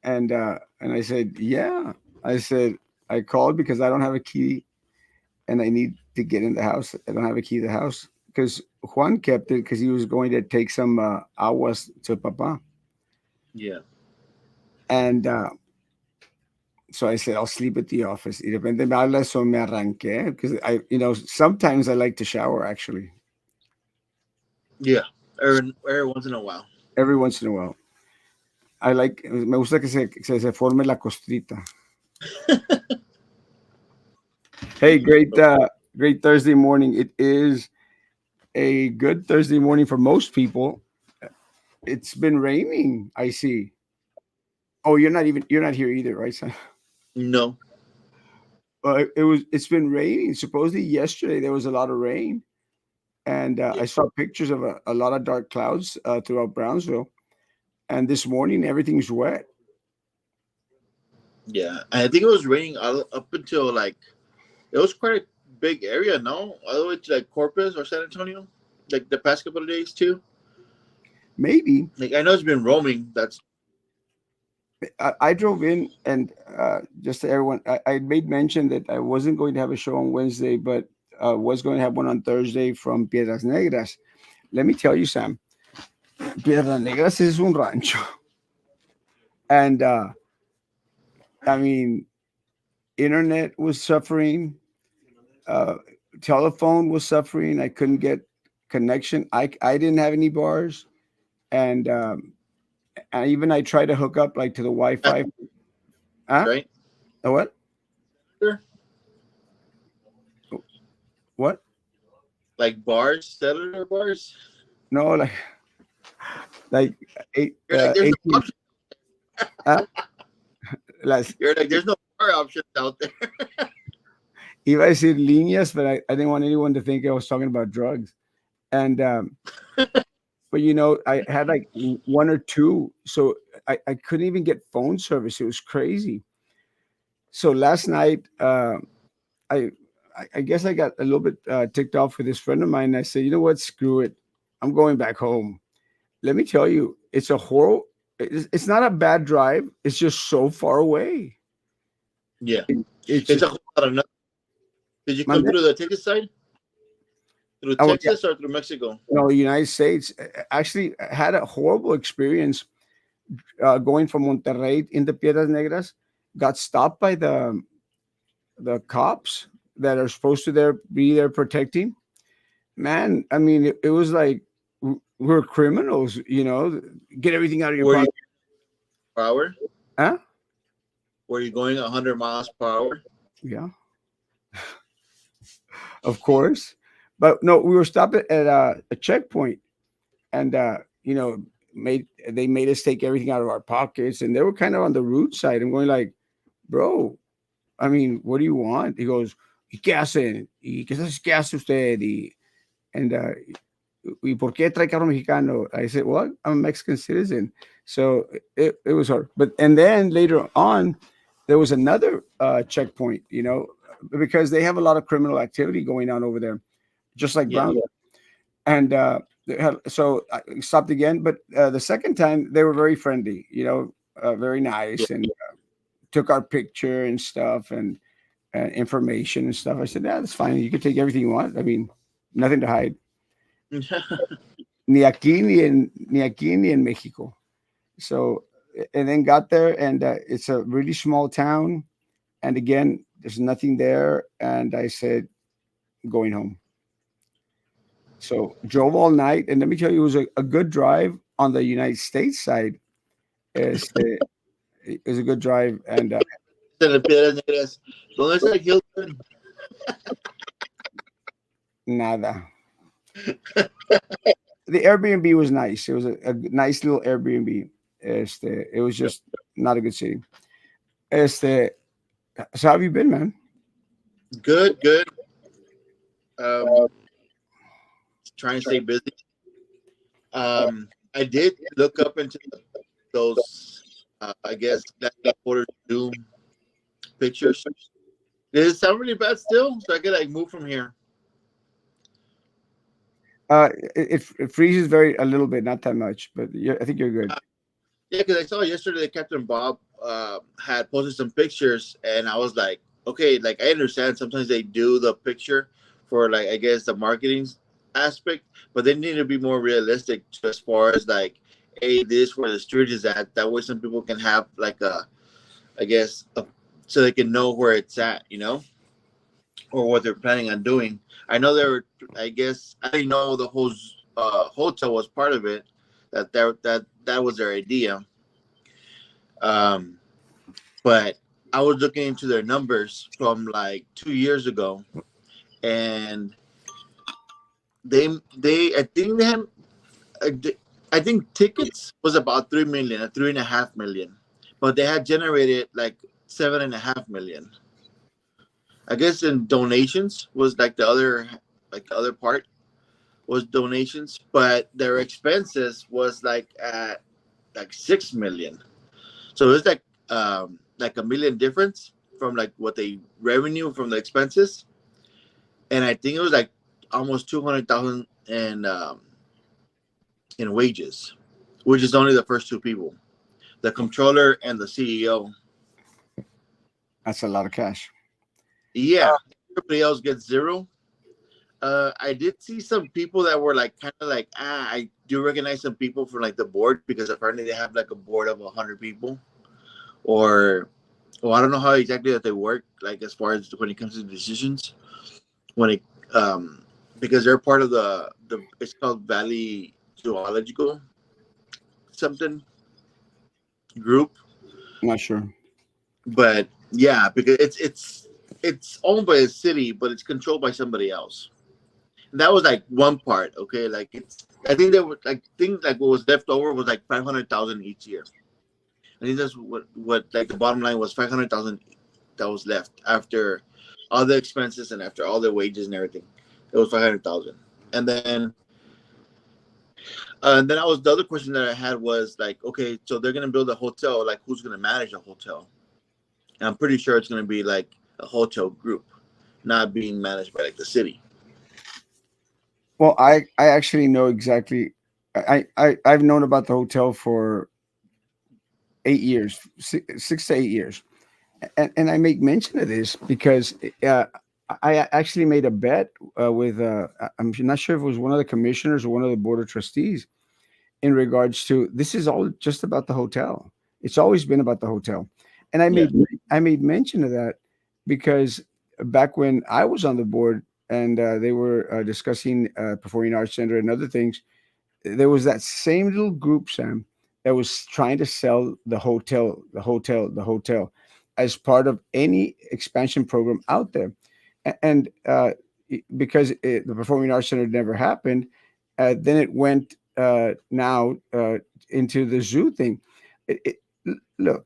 And I said, yeah. I said, I called because I don't have a key and I need to get in the house. I don't have a key to the house because Juan kept it because he was going to take some aguas to Papa. Yeah. And so I said, I'll sleep at the office. Y de repente me habla, so me arranqué because sometimes I like to shower actually, Yeah. Every once in a while. every once in a while. Me gusta que se forme la costrita. Hey, great Thursday morning. It is a good Thursday morning for most people. It's been raining, I see. Oh, you're not here either, right, son? No. It's been raining. Supposedly yesterday there was a lot of rain, and Yeah. I saw pictures of a lot of dark clouds throughout Brownsville. And this morning everything's wet. Yeah. I think it was raining up until like it was quite a big area. No, all the way to like Corpus or San Antonio, like the past couple of days too. Maybe Like I know it's been roaming. That's I drove in, and just to everyone, I made mention that I wasn't going to have a show on Wednesday, but was going to have one on Thursday from Piedras Negras. Let me tell you, Sam, Piedras Negras is un rancho, and I mean, internet was suffering, uh, telephone was suffering. I couldn't get connection. I didn't have any bars, and I tried to hook up like to the Wi-Fi. Huh? right. The what? Sure. What? Like bars, cellular bars. No, like eight, You're like, there's no 18. option. Ah, las, You're like, there's no bar options out there. iba a decir líneas, but I didn't want anyone to think I was talking about drugs. And but I had like one or two, so I couldn't even get phone service. It was crazy. So last night, I I guess I got a little bit ticked off with this friend of mine. I said, you know what, screw it, I'm going back home. Let me tell you, it's a horrible. It's not a bad drive. It's just so far away. Yeah, It's it's a whole lot of nothing. Did you come my through the Texas side? Through Oh yeah, Texas or through Mexico? no, United States. Actually had a horrible experience going from Monterrey into Piedras Negras. Got stopped by the cops that are supposed to be there protecting. Man, I mean, it was like we're criminals. Get everything out of your Were you pocket. per hour? Huh? Were you going 100 miles per hour? Yeah, of course. But no, we were stopped at a checkpoint, and they made us take everything out of our pockets, and they were kind of on the rude side. I'm going like, bro, I mean, what do you want? He goes, ¿y qué hacen? ¿Qué hace usted? And ¿y por qué trae carro mexicano? I said, well, I'm a Mexican citizen. So it was hard. And then later on, there was another checkpoint, because they have a lot of criminal activity going on over there, just like Yeah. Brown. And so I stopped again. But the second time, they were very friendly, very Yeah. nice, and took our picture and stuff, and information and stuff. I said, yeah, that's fine. You can take everything you want. I mean, nothing to hide. Ni aquí ni en Mexico. So, and then got there, and it's a really small town. And again, there's nothing there. And I said, going home. So drove all night, and let me tell you, it was a good drive on the United States side. Este, it was a good drive, and De las Piedras Negras. ¿Dónde está Hilton? nada. The Airbnb was nice. It was a nice little Airbnb. It was just not a good city. Este, so how have you been, man? Good, good. Um, trying to stay busy. I did look up into those, I guess, that quarter Zoom pictures. Does it sound really bad still? So I could like move from here. It freezes a little bit, not that much, but I think you're good. Yeah, because I saw yesterday that Captain Bob had posted some pictures, and I was like, okay, like I understand sometimes they do the picture for like I guess the marketing aspect, but they need to be more realistic to as far as like, hey, this where the street is at. That way, some people can have like a, I guess, so they can know where it's at, or what they're planning on doing. I know there were, I guess, I didn't know the whole hotel was part of it. That was their idea. Um, but I was looking into their numbers from like 2 years ago, and they I think they had I di- I think tickets was about 3 million or 3.5 million, but they had generated like 7.5 million. I guess in donations was like the other part was donations, but their expenses was like at like 6 million. So it's like a million difference from like what they revenue from the expenses, and I think it was like almost 200,000 in wages, which is only the first two people, the controller and the CEO. That's a lot of cash. Yeah, everybody else gets zero. I did see some people that were like kind of like I do recognize some people from like the board because apparently they have like a board of 100 people, or well, I don't know how exactly that they work like as far as when it comes to decisions when it because they're part of the it's called Valley Zoological something group, Not sure. but yeah, because it's owned by a city, but it's controlled by somebody else. And that was like one part, okay. Like it's, I think there were like things like what was left over was like 500,000 each year. I think that's what like the bottom line was 500,000 that was left after all the expenses and after all the wages and everything. It was 500,000, and then I was the other question that I had was like, okay, so they're gonna build a hotel. Like, who's gonna manage a hotel? And I'm pretty sure it's gonna be like a hotel group, not being managed by like the city. Well, I actually know exactly. I've known about the hotel for 8 years, 6 to 8 years, and I make mention of this because uh, I actually made a bet with I'm not sure if it was one of the commissioners or one of the board of trustees in regards to this is all just about the hotel. It's always been about the hotel, and Yeah. I made mention of that because back when I was on the board and they were discussing performing arts center and other things, there was that same little group, Sam, that was trying to sell the hotel as part of any expansion program out there. And because the Performing Arts Center never happened, then it went now into the zoo thing. Look,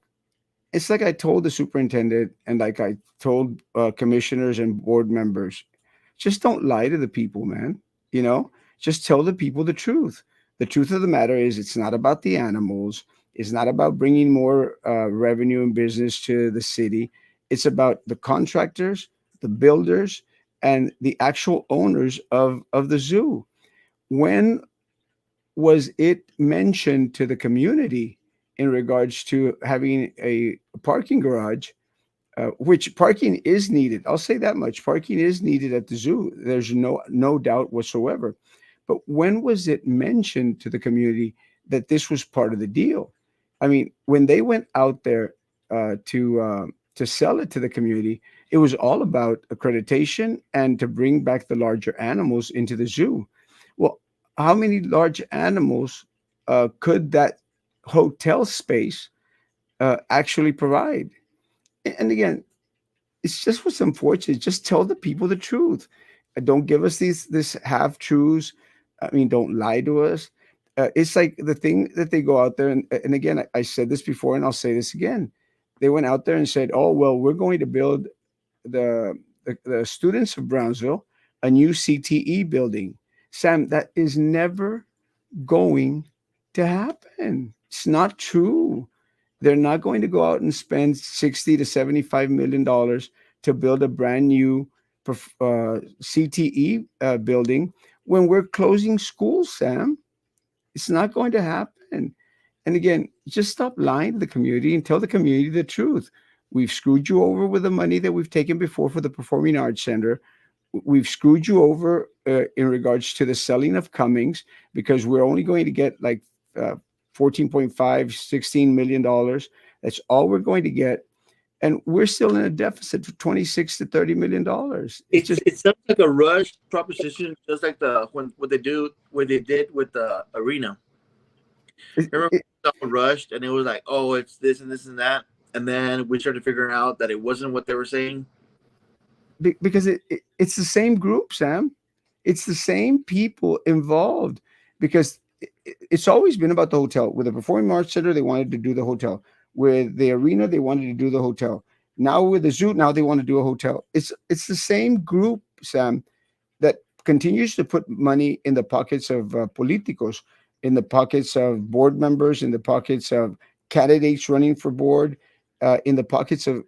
it's like I told the superintendent and like I told commissioners and board members, just don't lie to the people, man. You know, just tell the people the truth. The truth of the matter is, it's not about the animals. It's not about bringing more revenue and business to the city. It's about the contractors, the builders, and the actual owners of the zoo. When was it mentioned to the community in regards to having a parking garage, which parking is needed? I'll say that much. Parking is needed at the zoo. There's no doubt whatsoever. But when was it mentioned to the community that this was part of the deal? I mean, when they went out there to sell it to the community, it was all about accreditation and to bring back the larger animals into the zoo. Well, how many large animals could that hotel space actually provide? And again, it's just what's unfortunate. Just tell the people the truth. Don't give us these this half truths. I mean, don't lie to us. It's like the thing that they go out there and again, I said this before and I'll say this again. They went out there and said, "Oh well, we're going to build the students of Brownsville a new CTE building." Sam, that is never going to happen. It's not true. They're not going to go out and spend 60 to 75 million dollars to build a brand new CTE building when we're closing schools, Sam. It's not going to happen. And again, just stop lying to the community and tell the community the truth. We've screwed you over with the money that we've taken before for the Performing Arts Center. We've screwed you over in regards to the selling of Cummings because we're only going to get like uh, 14.5, $16 million. That's all we're going to get. And we're still in a deficit for 26 to $30 million. It's just, It sounds like a rush proposition, just like the when what they did with the arena. it, Remember, it, it was all rushed, and it was like, oh, it's this and this and that, and then we started figuring out that it wasn't what they were saying. because it's the same group, Sam. It's the same people involved because it's always been about the hotel. With the Performing Arts Center, they wanted to do the hotel. With the arena, they wanted to do the hotel. Now with the zoo, now they want to do a hotel. It's the same group, Sam, that continues to put money in the pockets of politicos, in the pockets of board members, in the pockets of candidates running for board, in the pockets of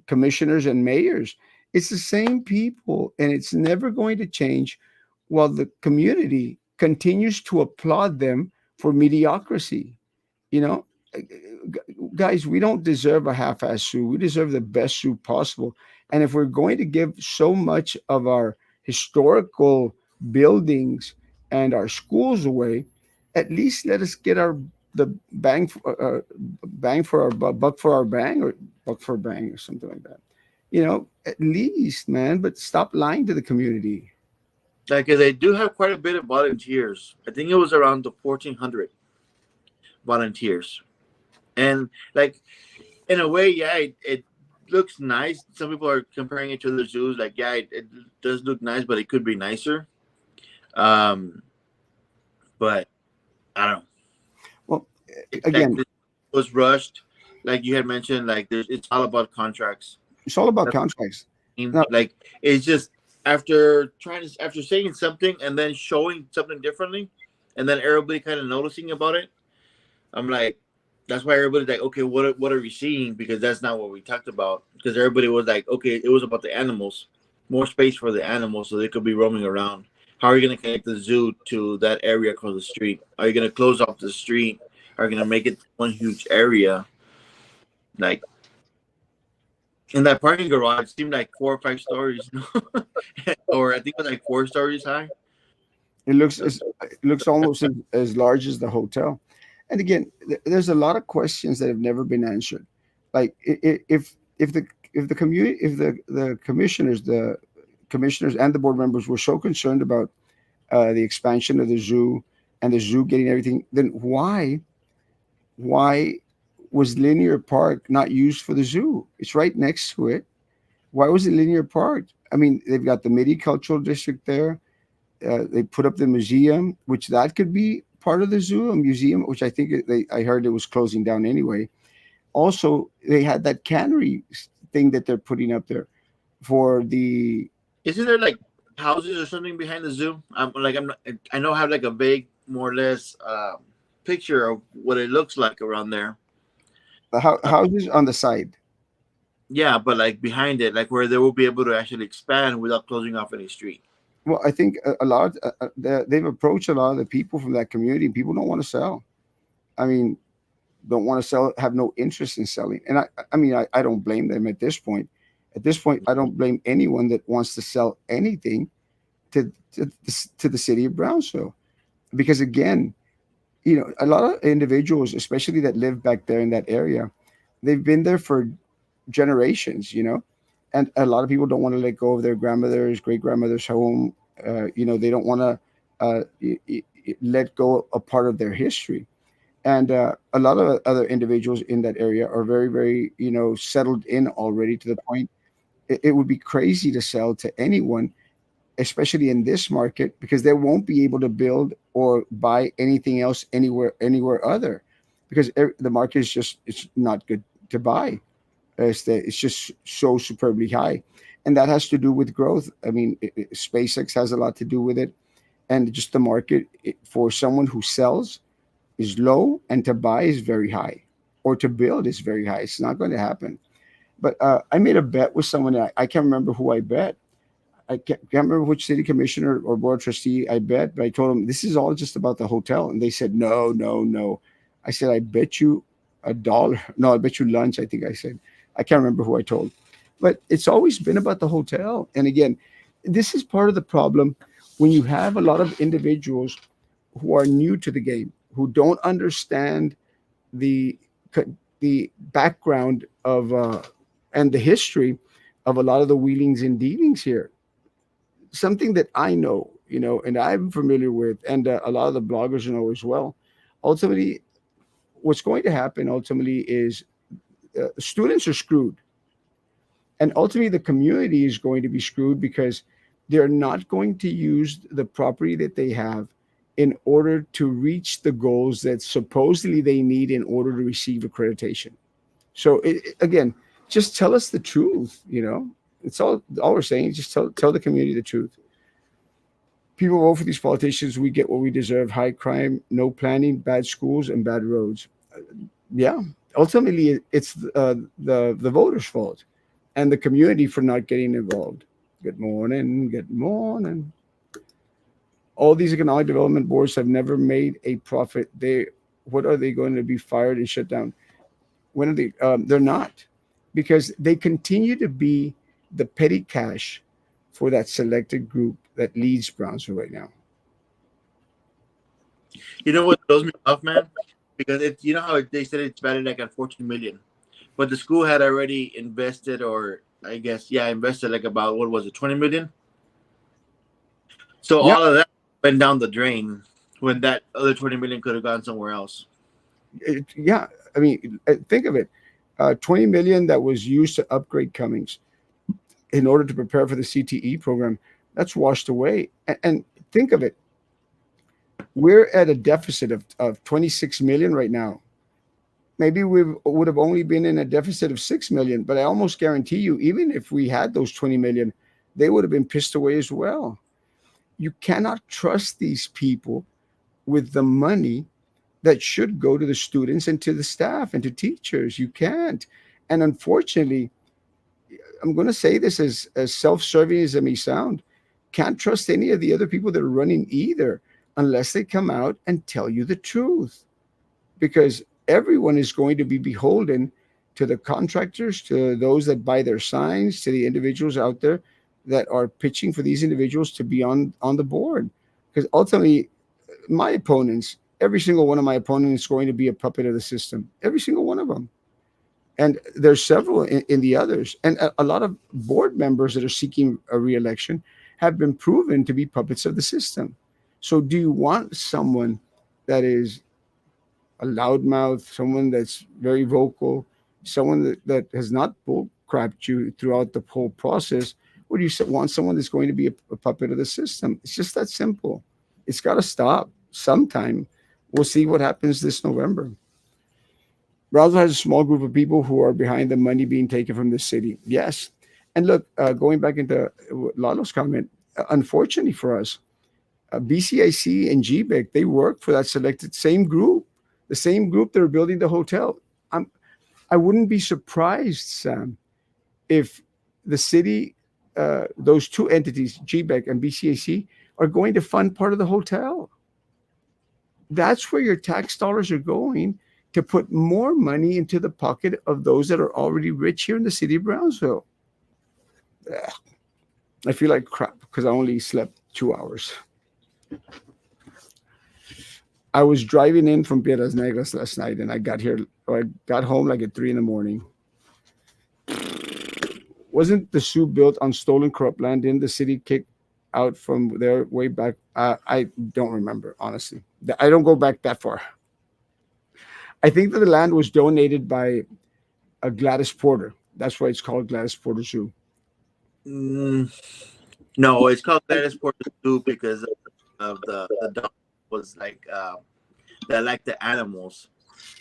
commissioners and mayors. It's the same people, and it's never going to change while the community continues to applaud them for mediocrity. You know, guys, we don't deserve a half-ass zoo. We deserve the best zoo possible. And if we're going to give so much of our historical buildings and our schools away, at least let us get our the bang for our buck for our bang or buck for bang or something like that. At least, man. But stop lying to the community. Like they do have quite a bit of volunteers. I think it was around the 1,400 volunteers, and like in a way, yeah, it looks nice. Some people are comparing it to the zoos. Like, yeah, it does look nice, but it could be nicer. Um, but I don't know. Well, Like again, this was rushed. Like you had mentioned, like it's all about contracts. it's all about That's contracts. what I mean. Now, Like it's just after saying something and then showing something differently, and then everybody kind of noticing about it. I'm like, that's why everybody's like, okay, what are we seeing? Because that's not what we talked about. Because everybody was like, okay, it was about the animals, more space for the animals so they could be roaming around. How are you going to connect the zoo to that area across the street? Are you going to close off the street? Are you going to make it one huge area? Like in that parking garage, it seemed like 4 or 5 stories, or I think it was like 4 stories high. it looks almost as large as the hotel. And again, there's a lot of questions that have never been answered. Like if the community, if the commissioners and the board members were so concerned about the expansion of the zoo and the zoo getting everything, then why was Linear Park not used for the zoo? It's right next to it. Why was it Linear Park? I mean, they've got the Midi Cultural District there. They put up the museum, which that could be part of the zoo, a museum, which I heard it was closing down anyway. Also, they had that cannery thing that they're putting up there for the. Isn't there like houses or something behind the zoo? I'm not, I know I have like a vague, more or less, picture of what it looks like around there. Uh, Houses on the side. yeah, but like behind it, like where they will be able to actually expand without closing off any street. Well, I think a lot. They've approached a lot of the people from that community, and people don't want to sell. I mean, don't want to sell, have no interest in selling. And I mean, I don't blame them at this point. At this point, I don't blame anyone that wants to sell anything to the city of Brownsville, because again, a lot of individuals, especially that live back there in that area, they've been there for generations, and a lot of people don't want to let go of their grandmother's, great grandmother's home. They don't want to let go a part of their history. And a lot of other individuals in that area are very, very, settled in already to the point it would be crazy to sell to anyone, especially in this market, because they won't be able to build or buy anything else anywhere other, because the market is just it's not good to buy. It's just so superbly high, and that has to do with growth. I mean, SpaceX has a lot to do with it, and just the market for someone who sells is low, and to buy is very high, or to build is very high. It's not going to happen. But I made a bet with someone. I can't remember who I bet. I can't remember which city commissioner or board trustee I bet, but I told them this is all just about the hotel, and they said no, no, no. I said, I bet you $1. No, I bet you lunch. I think I said, I can't remember who I told, but it's always been about the hotel. And again, this is part of the problem when you have a lot of individuals who are new to the game, who don't understand the the background of and the history of a lot of the wheelings and dealings here. Something that I know, and I'm familiar with, and a lot of the bloggers know as well. Ultimately, what's going to happen ultimately is students are screwed, and ultimately the community is going to be screwed because they're not going to use the property that they have in order to reach the goals that supposedly they need in order to receive accreditation. So again, just tell us the truth. It's all we're saying. Just tell the community the truth. People vote for these politicians. We get what we deserve: high crime, no planning, bad schools, and bad roads. Yeah, ultimately, it's the voters' fault and the community for not getting involved. Good morning. Good morning. All these economic development boards have never made a profit. What are they going to be fired and shut down? When are they? They're not, because they continue to be the petty cash for that selected group that leads Brownsville right now. You know what throws me off, man? Because it's, you know how they said it's valued like at 14 million, but the school had already invested, or I guess yeah, invested like about, what was it, 20 million. So Yeah, all of that went down the drain when that other 20 million could have gone somewhere else. yeah. I mean, think of it. 20 million that was used to upgrade Cummings in order to prepare for the CTE program, that's washed away. And think of it. We're at a deficit of 26 million right now. Maybe we would have only been in a deficit of 6 million, but I almost guarantee you, even if we had those 20 million, they would have been pissed away as well. You cannot trust these people with the money that should go to the students and to the staff and to teachers. You can't. And unfortunately, I'm going to say this as self-serving as it may sound, can't trust any of the other people that are running either, unless they come out and tell you the truth. Because everyone is going to be beholden to the contractors, to those that buy their signs, to the individuals out there that are pitching for these individuals to be on the board. Because ultimately, my opponents, every single one of my opponents is going to be a puppet of the system. Every single one of them. And there's several in the others. And a lot of board members that are seeking a reelection have been proven to be puppets of the system. So do you want someone that is a loudmouth, someone that's very vocal, someone that has not bull crapped you throughout the whole process? Or do you want someone that's going to be a puppet of the system? It's just that simple. It's got to stop sometime. We'll see what happens this November. Brownsville has a small group of people who are behind the money being taken from the city. Yes. And look, going back into Lalo's comment, unfortunately for us, BCIC and GBEC, they work for that selected same group, the same group that are building the hotel. I'm, I wouldn't be surprised, Sam, if the city, those two entities, GBEC and BCAC, are going to fund part of the hotel. That's where your tax dollars are going, to put more money into the pocket of those that are already rich here in the city of Brownsville. Ugh, I feel like crap because I only slept 2 hours. I was driving in from Piedras Negras last night, and I got home like at 3 in the morning. Wasn't the zoo built on stolen corrupt land? Didn't the city kick out from there way back? I don't remember, honestly. I don't go back that far. I think that the land was donated by a Gladys Porter. That's why it's called Gladys Porter Zoo. Mm, no, it's called Gladys Port Zoo because of the dog was like that, like the animals.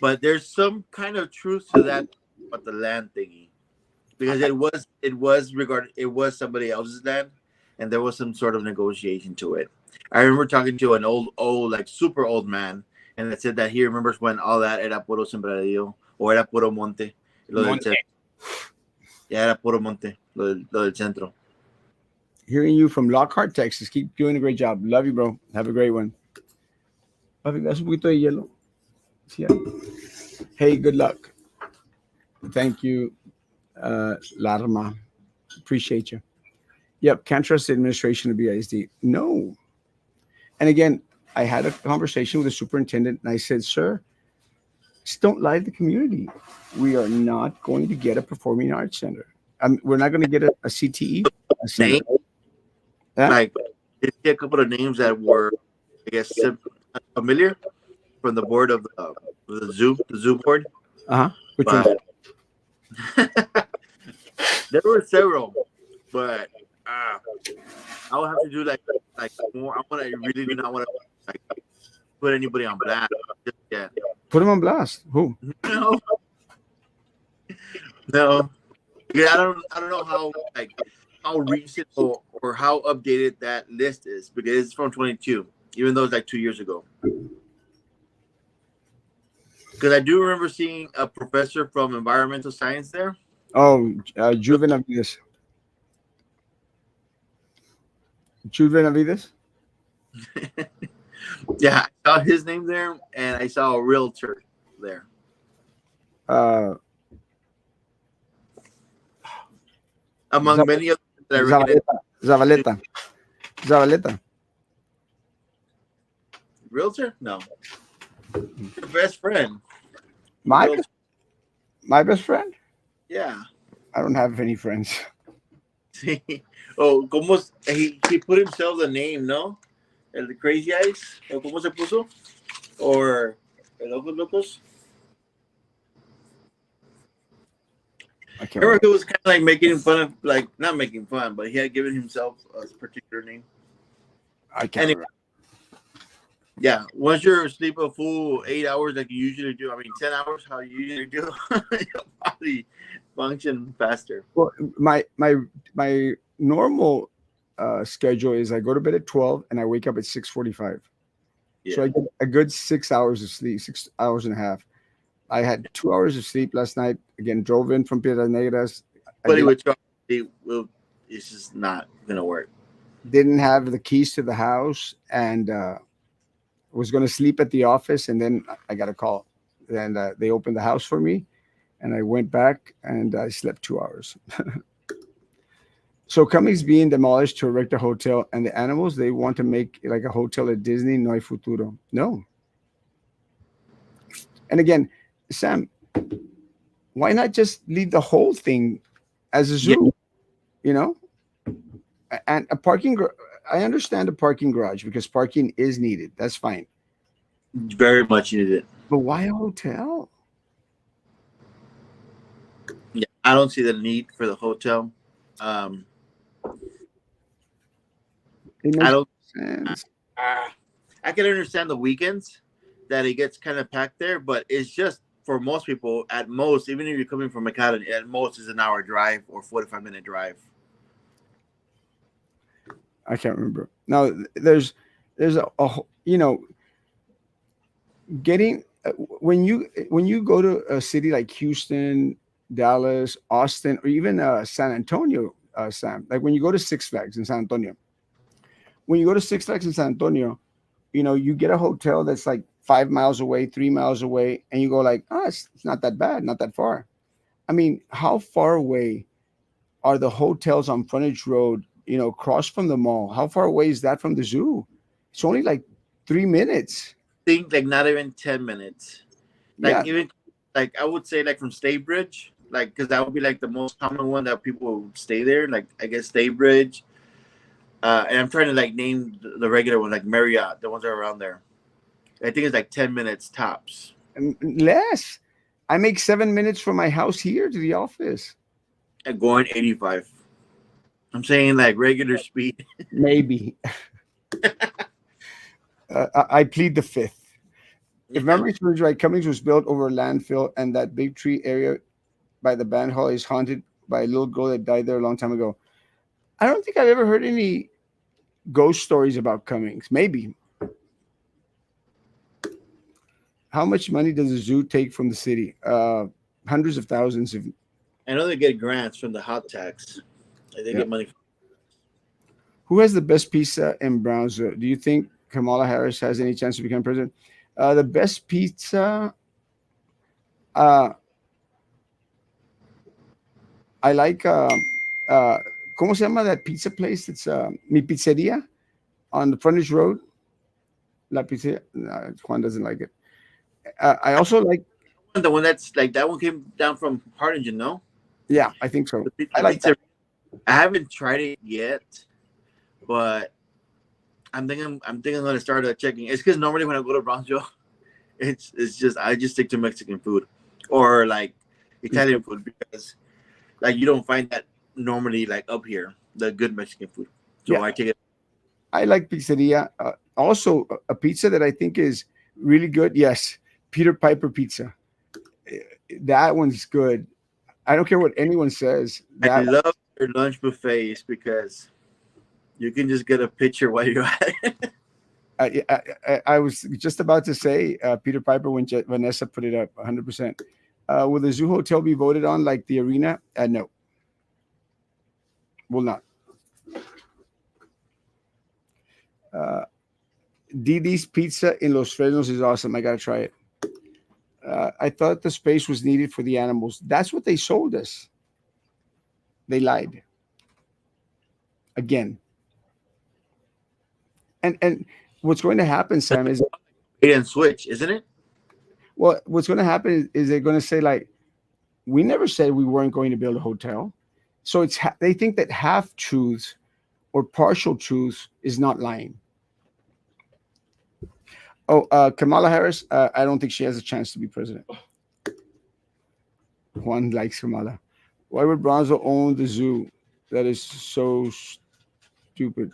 But there's some kind of truth to that about the land thingy, because it was somebody else's land, and there was some sort of negotiation to it. I remember talking to an old like super old man, and that said that he remembers when all that era puro sembradío o era puro monte, lo del Monte. centro. Ya era puro monte, lo del centro. Hearing you from Lockhart, Texas. Keep doing a great job. Love you, bro. Have a great one. Papi, ¿me das un poquito de hielo? Yeah. Hey, good luck. Thank you, Larma. Appreciate you. Yep, can't trust the administration of BISD. No. And again, I had a conversation with the superintendent and I said, sir, just don't lie to the community. We are not going to get a performing arts center. We're not going to get a CTE center. Name Yeah? like did you see a couple of names that were, I guess, familiar from the board of the zoo board, Uh huh. Which one's but there were several, but I would have to do like more. I really do not want to like put anybody on blast just yet. put him on blast? Who? No, no. Yeah, I don't know how recent or how updated that list is because it's from 22, even though it's like 2 years ago. Because I do remember seeing a professor from environmental science there. Oh, Juvenavides. Juvenavides? Yeah, I saw his name there, and I saw a realtor there. Uh, Among many others that I recognize. Zavaleta. Zavaleta. Zavaleta. Realtor? No. Your best friend. My Realtor. my best friend? Yeah. I don't have any friends. Sí. Oh, ¿cómo he put himself the name, no? El de Crazy Eyes? ¿O cómo se puso? Or El Ojos Locos? I can't Remember, remember. he was kind of like making fun of, like, not making fun, but he had given himself a particular name. I can't Anyway, remember. yeah, once you're asleep a full 8 hours like you usually do, I mean, 10 hours, how you usually do, your body function faster. Well, my normal schedule is I go to bed at 12 and I wake up at 6:45. Yeah. So I get a good 6 hours of sleep, 6 hours and a half. I had 2 hours of sleep last night. Again, drove in from Piedras Negras. I But it would try, it's just not going to work. didn't have the keys to the house and was going to sleep at the office. And then I got a call. And they opened the house for me. And I went back and I slept 2 hours. So Cummings being demolished to erect a hotel, and the animals, they want to make like a hotel at Disney. No hay futuro. No. And again, Sam, why not just leave the whole thing as a Yeah, zoo? You know, and a parking. I understand a parking garage because parking is needed. That's fine. very much needed it. But why a hotel? Yeah, I don't see the need for the hotel. Um, It I makes don't. sense. I can understand the weekends that it gets kind of packed there, but it's just for most people. At most, even if you're coming from McAllen, at most is an hour drive or 45-minute drive. I can't remember. Now there's getting when you go to a city like Houston, Dallas, Austin, or even San Antonio, Sam. Like when you go to Six Flags in San Antonio. When you go to Six Flags in San Antonio, you get a hotel that's like 5 miles away, 3 miles away, and you go like, oh, it's not that bad, not that far. I mean, how far away are the hotels on Frontage Road? Across from the mall. How far away is that from the zoo? It's only like 3 minutes. Think like not even 10 minutes. Like Yeah, even like I would say like from Staybridge, like because that would be like the most common one that people would stay there. Like I guess Staybridge, and I'm trying to like name the regular one like Marriott, the ones that are around there. I think it's like 10 minutes tops. less. I make 7 minutes from my house here to the office. And going 85. I'm saying like regular speed. Maybe. I plead the fifth. If Yeah. memory serves right, Cummings was built over a landfill, and that big tree area by the band hall is haunted by a little girl that died there a long time ago. I don't think I've ever heard any ghost stories about Cummings. Maybe. How much money does the zoo take from the city? Hundreds of thousands. I know they get grants from the hot tax. Like, they Yeah. get money. Who has the best pizza in Brownsville? Do you think Kamala Harris has any chance to become president? The best pizza Uh, I like uh, ¿cómo se llama that pizza place? It's Mi Pizzeria on the frontage road. La Pizzeria. No, Juan doesn't like it. I also like. The one that's like that one came down from Harlingen, no? Yeah, I think so. I The like that. pizza. I haven't tried it yet, but I'm thinking I'm gonna start checking. It's because normally when I go to Bronxville, it's just I just stick to Mexican food or like Italian Pizza. food because like you don't find that normally like up here the good Mexican food. So Yeah, I take it. I like pizzeria. Also, a pizza that I think is really good. Yes, Peter Piper pizza. Eh, That one's good. I don't care what anyone says. I That one. love their lunch buffets because you can just get a picture while you're at it. I was just about to say Peter Piper when Vanessa put it up 100%. Will the Zoo Hotel be voted on like the arena? No, will not. Uh, Didi's Pizza in Los Fresnos is awesome. I got to try it. I thought the space was needed for the animals. That's what they sold us. They lied again. And what's going to happen, Sam, is Bait and switch, isn't it? well, what's going to happen is they're going to say like, we never said we weren't going to build a hotel. So they think that half truths or partial truths is not lying. Oh, Kamala Harris, I don't think she has a chance to be president. Juan likes Kamala. Why would Bronzo own the zoo? That is so stupid.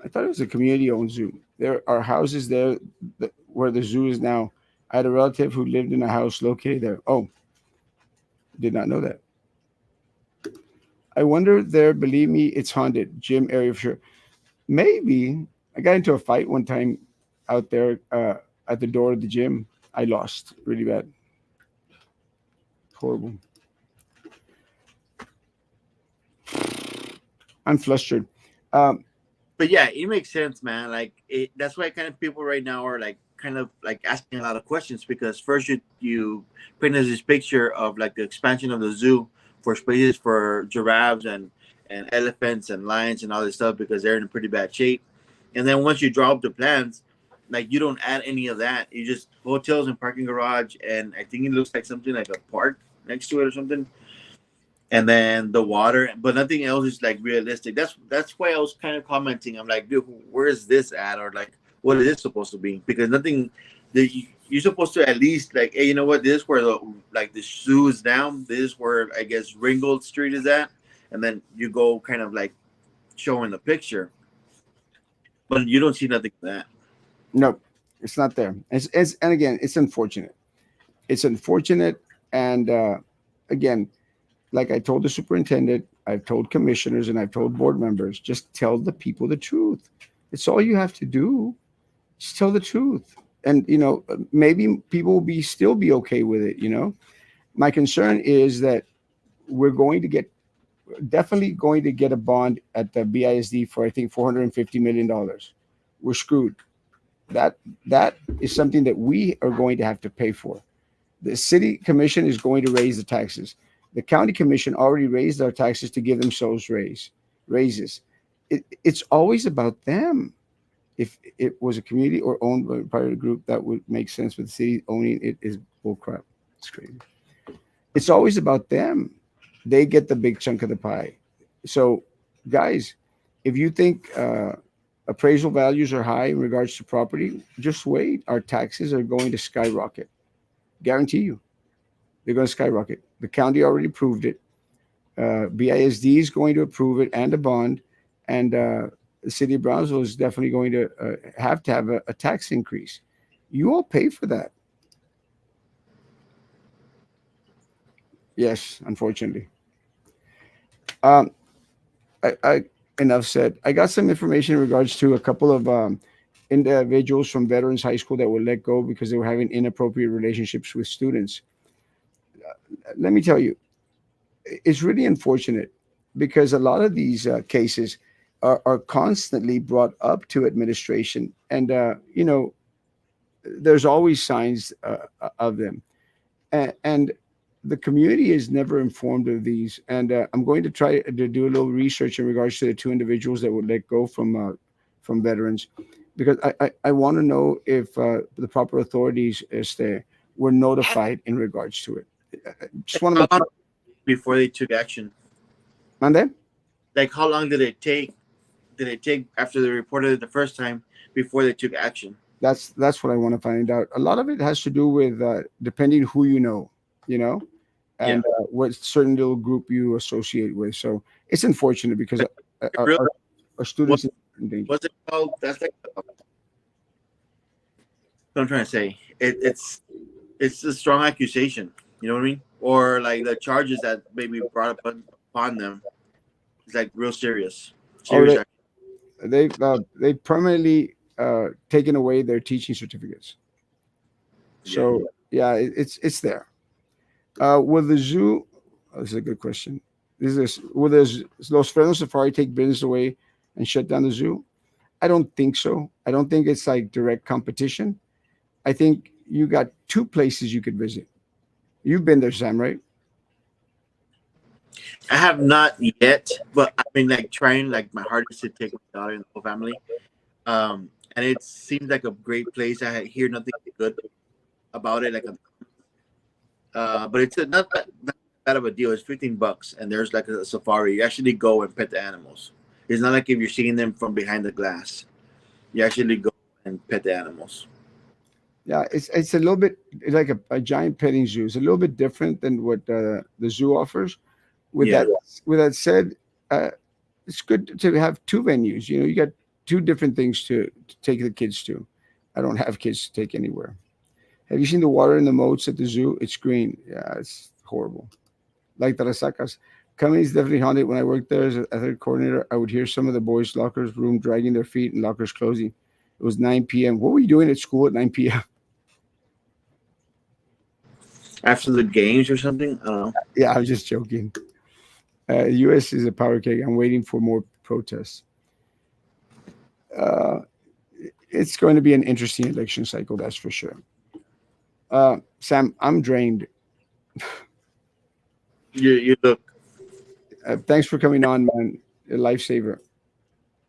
I thought it was a community-owned zoo. There are houses there where the zoo is now. I had a relative who lived in a house located there. Oh, did not know that. I wonder there. Believe me, it's haunted. Gym area for sure. Maybe I got into a fight one time out there at the door of the gym. I lost really bad. Horrible. I'm flustered. Um, But yeah, it makes sense, man. Like that's why kind of people right now are like kind of like asking a lot of questions because first you paint us this picture of like the expansion of the zoo for spaces for giraffes and elephants and lions and all this stuff because they're in pretty bad shape, and then once you draw up the plans, like you don't add any of that. You just hotels and parking garage, and I think it looks like something like a park next to it or something, and then the water, but nothing else is like realistic. That's why I was kind of commenting. I'm like, dude, where is this at, or like, what is this supposed to be? Because nothing. You're supposed to at least like, hey, you know what? This is where the zoo is down. This is where I guess Ringgold Street is at, and then you go kind of like showing the picture, but you don't see nothing of that. no, it's not there. And again, it's unfortunate. It's unfortunate. And again, like I told the superintendent, I've told commissioners, and I've told board members, just tell the people the truth. It's all you have to do. Just tell the truth. And maybe people will be still be okay with it. My concern is that we're going to get definitely going to get a bond at the BISD for I think $450 million. We're screwed. That is something that we are going to have to pay for. The city commission is going to raise the taxes. The county commission already raised our taxes to give themselves raises. It's always about them. If it was a community or owned by a private group, that would make sense. But the city owning it is bullcrap. It's crazy. It's always about them. They get the big chunk of the pie. So, guys, if you think appraisal values are high in regards to property, just wait. Our taxes are going to skyrocket. Guarantee you, they're going to skyrocket. The county already approved it. BISD is going to approve it and a bond, and the city of Brownsville is definitely going to have a tax increase. You all pay for that. Yes, unfortunately. Um, enough said. I got some information in regards to a couple of individuals from Veterans High School that were let go because they were having inappropriate relationships with students. Let me tell you, it's really unfortunate because a lot of these cases are constantly brought up to administration, and there's always signs of them. and the community is never informed of these. And I'm going to try to do a little research in regards to the two individuals that would let go from veterans, because I want to know if the proper authorities were notified in regards to it. I just want to How make long sure. before they took action? Monday? Like how long did it take? Did it take after they reported it the first time before they took action? That's what I want to find out. A lot of it has to do with depending who you know, Yeah. and what certain little group you associate with. So it's unfortunate because Real, our what students are in danger. what's it called? That's like what I'm trying to say. It's a strong accusation. You know what I mean? Or like the charges that maybe brought upon them. It's like real serious. Oh, Serious. they permanently taken away their teaching certificates. Yeah. So yeah, it's there. Will the zoo? Oh, this is a good question. This is will the Los Frenos Safari take business away and shut down the zoo? I don't think so. I don't think it's like direct competition. I think you got two places you could visit. You've been there, Sam, right? I have not yet, but I've been like trying like my hardest to take my daughter and the whole family. And it seems like a great place. I hear nothing good about it. But it's not bad of a deal. It's $15, and there's like a safari. You actually go and pet the animals. It's not like if you're seeing them from behind the glass. You actually go and pet the animals. Yeah, it's a little bit like a giant petting zoo. It's a little bit different than what the zoo offers. With Yeah. that said, uh, it's good to have two venues. You know, you got two different things to take the kids to. I don't have kids to take anywhere. Have you seen the water in the moats at the zoo? It's green. Yeah, it's horrible. Like Tarasacas. Coming is definitely haunted. When I worked there as an athletic coordinator, I would hear some of the boys' lockers room dragging their feet and lockers closing. It was 9 p.m. What were you doing at school at 9 p.m.? After the games or something. I don't know. Yeah, I'm just joking. U.S. is a power cake. I'm waiting for more protests. Uh, it's going to be an interesting election cycle, that's for sure. Sam, I'm drained. You look. Thanks for coming on, man. A lifesaver.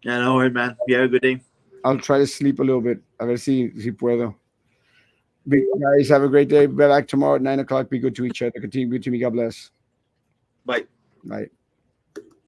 Yeah, no worries, man. You have a good day. I'll try to sleep a little bit. A ver si puedo. Guys, have a great day. Be back tomorrow at 9 o'clock. Be good to each other. Continue to be good to me. God bless. Bye. Bye.